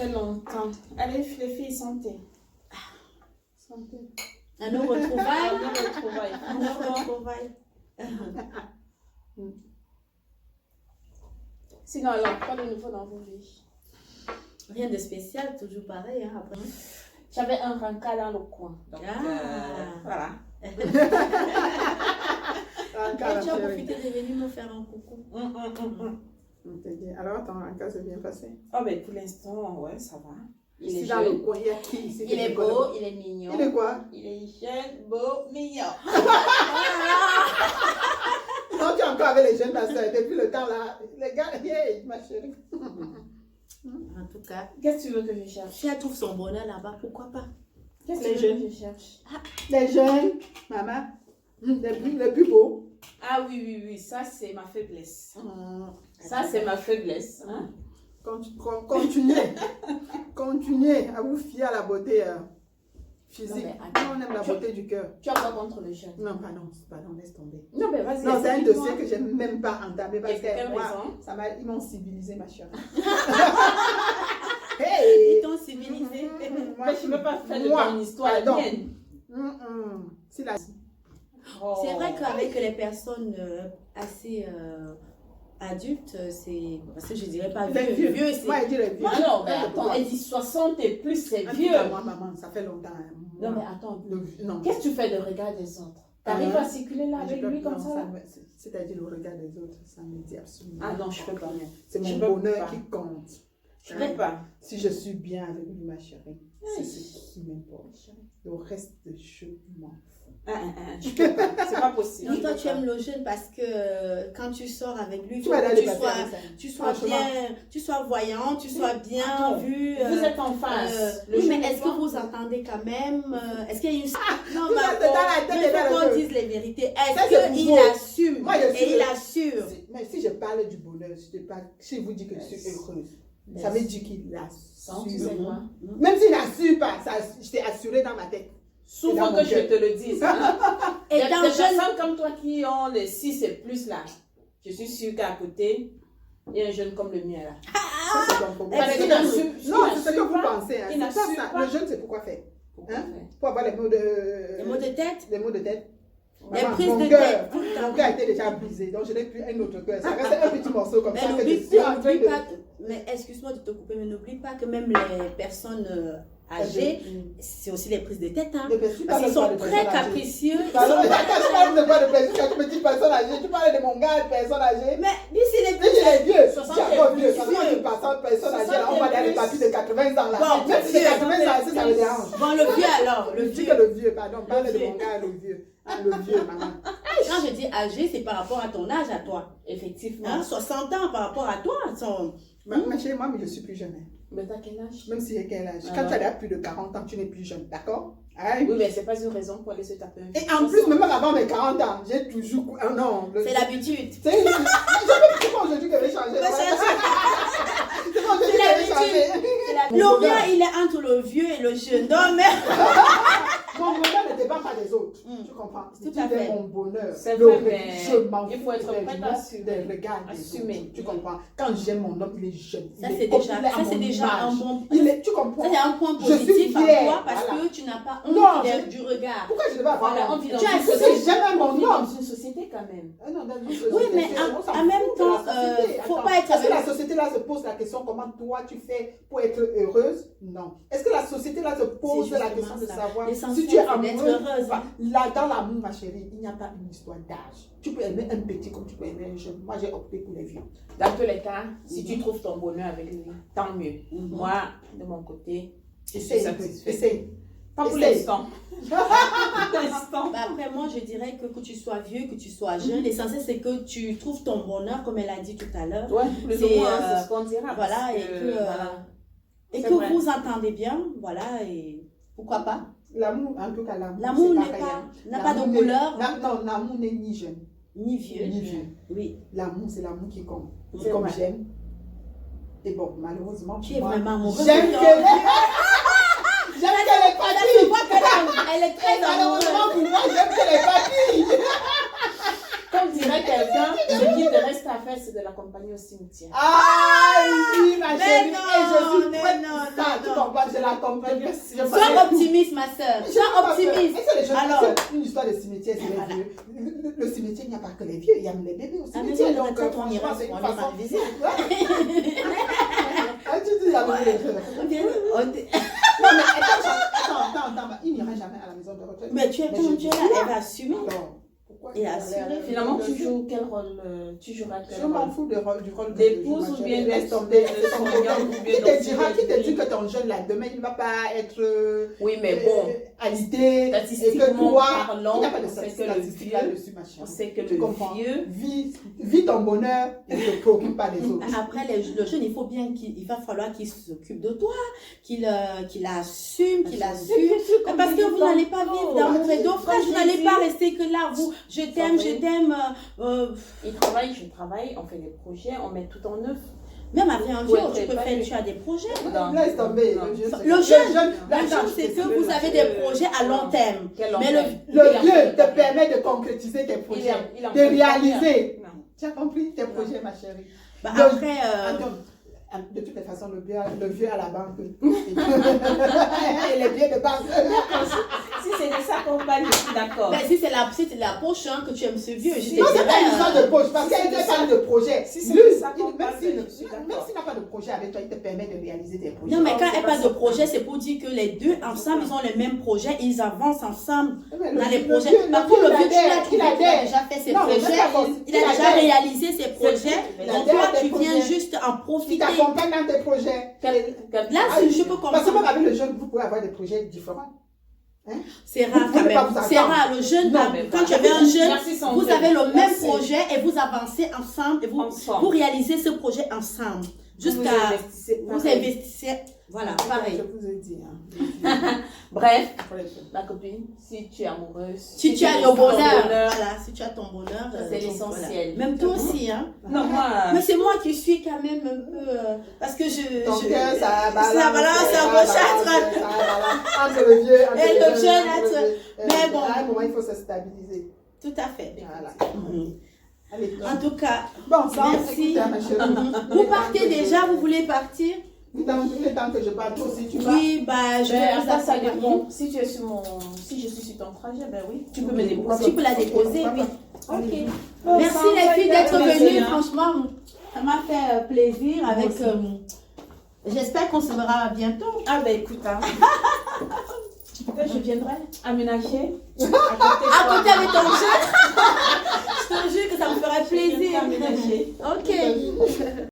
fait longtemps. Allez, les filles, santé. Santé. À nos retrouvailles. À nos retrouvailles. À nos retrouvailles. Sinon, alors, pas de nouveau dans vos vies? Rien de spécial, toujours pareil. Hein, après. J'avais un rencard dans le coin. Donc, voilà. Tu as profité de venir me faire un coucou. Alors, attends, un cas s'est bien passé. Oh, ben pour l'instant, ouais, ça va. Il est dans le coin, il y a qui ici? Il est beau, il est mignon. Il est quoi? Il est jeune, beau, mignon. Non, tu es encore avec les jeunes passeurs. Depuis le temps là, les gars, hey, ma chérie. En tout cas, Qu'est-ce que tu veux que je cherche? si elle trouve son bonheur là-bas, pourquoi pas? Qu'est-ce Les que tu veux jeunes. que je cherche? Les jeunes, maman, les plus beaux. Ah oui, ça c'est ma faiblesse. Ça c'est ma faiblesse. Hein? Continuez à vous fier à la beauté physique. Non, mais attends, on aime la beauté du cœur. Tu as quoi contre le jeune? Non, pardon, laisse tomber. Non, mais vas-y. Non, c'est un explique-moi. dossier que je n'ai même pas entamé parce Et pour quelle que moi, raison? ils m'ont civilisé, ma chérie. Ils Hey! t'ont civilisé. Mais je ne veux pas faire de Moi, ton histoire la pardon. mienne. C'est la... Oh. C'est vrai qu'avec les personnes assez adultes, c'est. Parce que je dirais pas Les vieux. vieux. Vieux, c'est. Moi, je dis les vieux. Ah non, mais Ouais, attends, pourquoi? elle dit 60 et plus, c'est En tout vieux. cas, moi, maman, ça fait longtemps. Hein. Non, Moi, mais attends. non. Qu'est-ce que tu fais de regard des autres? T'arrives à circuler là avec lui comme ça? Là? C'est-à-dire le regard des autres, ça me dit absolument. Ah non, je peux pas. C'est je mon peux bonheur pas. qui compte. Je peux pas. Si je suis bien avec lui, ma chérie, c'est ce qui m'importe. Le reste de je m'en fous. Je peux pas. C'est pas possible. Non, Je toi, peux tu pas. aimes le jeune parce que quand tu sors avec lui, il Tu faut vas que aller tu passer sois, avec ça. tu sois Franchement. bien, tu sois voyant, tu sois bien Attends, vu. Vous êtes en face. Le Oui, jeune mais est-ce est que pas- vous entendez quand même Est-ce qu'il y a une. Non, Tout mais ça, c'est dans la tête il et dans faut le qu'on cœur. dise les vérités. Ça, Est-ce c'est qu'il nouveau. assume Moi, je suis et il le- assure Mais si je parle du bonheur, si vous dites que je suis heureuse, Yes. ça veut dire qu'il Non, tu sais assure. quoi? Même s'il n'assure pas, ça, je t'ai assuré dans ma tête. Souvent dans que mon je cœur. te le dise. Hein? Et Il y a dans des jeune. personnes comme toi qui ont les 6 et plus là. Je suis sûre qu'à côté, il y a un jeune comme le mien là. Ça, c'est ton problème. Parce Mais qu'il non, n'assume- il non, c'est ce que n'assume vous pas. pensez. Hein. Il C'est pas n'assume ça. pas. Le jeune, c'est pourquoi faire. Pourquoi Hein? faire? Pour avoir les mots de... Les mots de tête. Les mots de tête. Les Maman, prises mon de cœur, tête. mon cœur a été déjà brisé, donc je n'ai plus un autre cœur. Ça reste un petit morceau comme Mais ça que je n'oublie suis en train n'oublie de... pas, mais excuse-moi de te couper, mais n'oublie pas que même les personnes âgées, c'est aussi les prises de tête. Hein. Parce qu'ils sont très capricieux. ils Pardon, sont- mais quand tu parles de quoi de personne, quand tu me dis personne âgée, tu parles de mon gars, de personne âgée. Mais lui, c'est les Mais il est vieux, 60 j'ai encore et vieux. plus. Quand on dit personne âgée, là, on va dans les papiers de 80 ans là. Bon, Même si c'est vieux. 80 ans, ça me dérange. Bon, le vieux alors, le Je dis vieux. que le vieux, pardon, parle de vieux. mon gars, le vieux. Ah, le vieux, maman. Quand je dis âgé, c'est par rapport à ton âge à toi. Effectivement. Hein, 60 ans par rapport à toi. Ma chérie, moi, mais je suis plus jeune. Hein. Mais t'as quel âge? Même si j'ai quel âge. Ah Quand non. tu as plus de 40 ans, tu n'es plus jeune, d'accord? Aïe. Oui, mais c'est pas une raison pour aller se taper un Et en plus, même avant mes 40 ans, j'ai toujours... Ah non. C'est l'habitude. C'est pas aujourd'hui que je vais changer. Mais C'est pas aujourd'hui que je vais changer. Le mien, il est entre le vieux et le jeune. Non, mais. Mon bonheur ne dépend pas des autres. Tu comprends? Tout Tu à dis fait. mon bonheur. C'est Le- vrai, mais je m'en il fous faut être des prête mots, à assumer. des regards des Assumer. autres. Tu comprends? Quand j'aime mon homme, il est jeune. Ça, Il est c'est comme déjà, il est à ça, c'est mon déjà âge. un bon. Il est, tu comprends? Ça, c'est un point Je suis positif à fière, toi parce voilà. que tu n'as pas Non, honte je- du regard. Pourquoi je devais avoir Voilà, honte? on vit dans Tu as une Parce que société. j'aime On mon vit dans homme. une société quand même. Ah non, dans une Oui, société, mais on s'en en même fout de la temps, société. faut Attends, pas être est-ce que avec- la société là se pose la question comment toi tu fais pour être heureuse? Non. Est-ce que la société là se pose C'est la justement question de ça. savoir L'essentiel, si tu es c'est d'être amoureuse? heureuse. Enfin, là, dans l'amour, ma chérie, il n'y a pas une histoire d'âge. Tu peux aimer un petit comme tu peux aimer un jeune. Moi, j'ai opté pour les vieux. Dans tous les cas, si tu trouves ton bonheur avec lui, tant mieux. Mhm. Moi, de mon côté, je suis Essaye un peu. satisfaite. Essaye. Pas pour Essaye. l'instant. Pour l'instant. Bah, après, moi, je dirais que tu sois vieux, que tu sois jeune, l'essentiel, c'est que tu trouves ton bonheur, comme elle a dit tout à l'heure. Ouais, plus ou C'est, moins, c'est ce qu'on dira. Voilà, parce et que, voilà. et C'est que vrai. vous entendez bien, voilà, et pourquoi pas. L'amour, en tout cas, l'amour. L'amour c'est n'est pareil, pas, hein. n'a pas de L'amour couleur, n'est- Non, l'amour n'est ni jeune, ni vieux. ni vieux. Oui, L'amour, c'est l'amour qui compte. C'est C'est comme vrai. j'aime. Et bon, malheureusement, tu es moi, vraiment amoureuse. j'aime de ton- qu'elle j'aime qu'elle est Là, partie. tu vois qu'elle est très Malheureusement amoureuse. pour moi, j'aime qu'elle est partie. Comme dirait quelqu'un, ce qu'il te reste à faire, c'est de l'accompagner au cimetière. Ah oui, ma Mais chérie, non, et je suis mais prête non, pour ça. non, Tu non. comprends, je l'accompagne. Sois optimiste, ma soeur. Sois optimiste. Alors, c'est une histoire de cimetière, c'est les vieux. Le cimetière, il n'y a pas que les vieux, il y a les bébés au à la cimetière. maison de Donc, retraite, on ira franchement, c'est une pour aller façon. rendre visite. Ah, tu dis, il y a beaucoup de choses. Non, mais attends, il n'ira jamais à la maison de retraite. Mais tu es comme tu es là, elle va assumer. Alors, pourquoi Et il assurer. allait aller à la Finalement, maison de tu retraite? joues quel rôle tu joueras quel Je m'en rôle fous du rôle que d'épouse je joue, ou ma bien chérie. de Laisse tomber. soignante ou bien Qui te d'auxiliaire dit que ton jeune là, demain, il ne va pas être Oui, mais bon, alité, et que statistiquement toi, parlant, il n'y a pas de on sait que le statistique vieux, là-dessus, ma chérie. on sait que Tu le comprends? vieux, Vis ton bonheur et ne te préoccupe pas des autres. Après, le jeune, il faut bien il va falloir qu'il s'occupe de toi, qu'il assume, qu'il assume. Parce que vous n'allez pas vivre d'amour et d'eau, frère. Vous n'allez pas rester que là, vous, je t'aime, je t'aime. il travaille, je travaille, on fait des projets, on met tout en œuvre. Même après un Ouais, jour, tu c'est peux pas faire, lui. tu as des projets. Laisse tomber. Non. Le jeune, c'est que vous avez des projets à long terme. Quel long Mais terme? Le Dieu te permet de concrétiser tes projets, il en de fait réaliser. Non. Tu as compris tes projets, ma chérie. Bah, Le- après, Attends, de toutes les façons, le vieux à la banque. Et les vieux de banque. Si c'est de ça qu'on parle, je suis d'accord. ben, si c'est la poche hein, que tu aimes ce vieux, je te Non, c'est pas une histoire dirais. de poche, parce Si c'est qu'elle de ne ça- parle de projet. si c'est Lui, de ça qu'on même parle, s'il je suis d'accord. n'a pas de projet avec toi, il te permet de réaliser tes projets. Non, mais Non, quand c'est elle pas parle ça. de projet, c'est pour dire que les deux ensemble, ils ont les mêmes projets, ils avancent ensemble Mais dans les le projets. vieux, Par contre, le vieux, tu il l'as trouvé, il a adhère. déjà fait ses Non, mais projets, même pas il a déjà adhère. réalisé ses projets. Il Donc, adhère toi, à tes tu viens projets. juste en Il profiter. t'accompagne dans tes projets. Là, Ah, je peux Parce que même comprendre. avec le jeune, vous pouvez avoir des projets différents. C'est rare Vous quand pouvez pas même. vous C'est attendre. rare. Le jeune, Non, mais quand pas. tu avais un jeune, Merci, Sandrine. vous avez le même Merci. projet et vous avancez ensemble et vous Ensemble. réalisez ce projet ensemble. Jusqu'à. Vous investissez. Voilà, Je pareil. vous ai dit. Hein. Bref, ma copine, si tu es amoureuse, Si tu as veux le ton bonheur, voilà, si tu as ton bonheur, Ça, c'est donc, l'essentiel. voilà. Même toi aussi, hein. Non, moi, Mais c'est moi qui suis quand même un peu. Parce que Ton cœur, ça balance. Ça balance à gauche, à droite. Entre le vieux, entre Et le jeune, entre le vieux. mais bon. À un moment, il faut se stabiliser. Tout à fait. Voilà. Mhm. Allez, En tout cas, bon, ça, merci. écoute, hein, ma chérie. Vous partez déjà, vous voulez partir? Dans le temps que je parte aussi, tu vas. Oui, bah, je vais ben, vous après, ça accompagner. dépend. Si tu es sur mon, si je suis sur ton trajet, ben oui, tu peux me déposer. Tu peux la déposer, oui. Ok. Merci les filles d'être Merci, venues. hein. Franchement, ça m'a fait plaisir avec. J'espère qu'on se verra bientôt. Ah ben écoute, hein. Je viendrai aménager À côté avec ton jeu. Je te jure que ça me ferait Je viendrai plaisir. aménager. Ok.